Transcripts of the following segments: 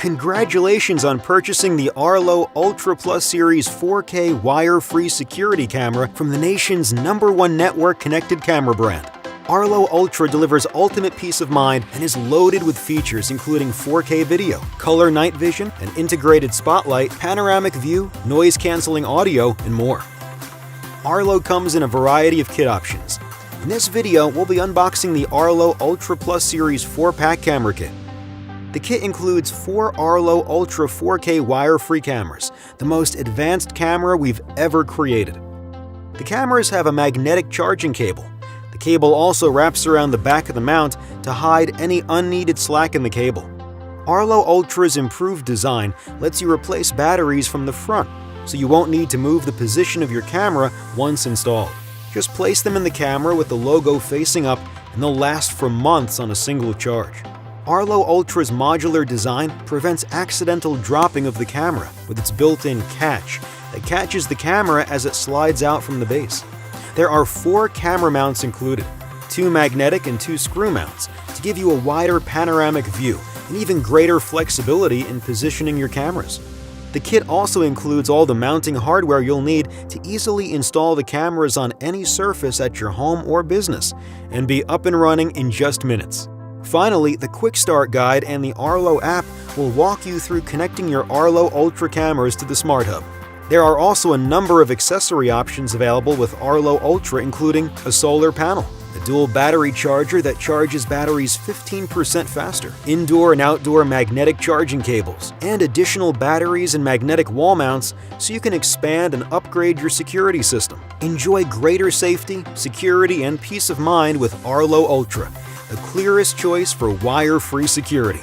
Congratulations on purchasing the Arlo Ultra Plus Series 4K wire-free security camera from the nation's #1 network-connected camera brand. Arlo Ultra delivers ultimate peace of mind and is loaded with features including 4K video, color night vision, an integrated spotlight, panoramic view, noise-canceling audio, and more. Arlo comes in a variety of kit options. In this video, we'll be unboxing the Arlo Ultra Plus Series 4-pack camera kit. The kit includes 4 Arlo Ultra 4K wire-free cameras, the most advanced camera we've ever created. The cameras have a magnetic charging cable. The cable also wraps around the back of the mount to hide any unneeded slack in the cable. Arlo Ultra's improved design lets you replace batteries from the front, so you won't need to move the position of your camera once installed. Just place them in the camera with the logo facing up and they'll last for months on a single charge. Arlo Ultra's modular design prevents accidental dropping of the camera with its built-in catch that catches the camera as it slides out from the base. There are 4 camera mounts included, 2 magnetic and 2 screw mounts to give you a wider panoramic view and even greater flexibility in positioning your cameras. The kit also includes all the mounting hardware you'll need to easily install the cameras on any surface at your home or business and be up and running in just minutes. Finally, the Quick Start Guide and the Arlo app will walk you through connecting your Arlo Ultra cameras to the SmartHub. There are also a number of accessory options available with Arlo Ultra, including a solar panel, a dual battery charger that charges batteries 15% faster, indoor and outdoor magnetic charging cables, and additional batteries and magnetic wall mounts so you can expand and upgrade your security system. Enjoy greater safety, security, and peace of mind with Arlo Ultra, the clearest choice for wire-free security.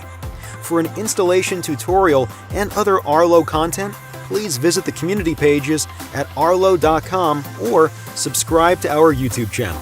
For an installation tutorial and other Arlo content, please visit the community pages at arlo.com or subscribe to our YouTube channel.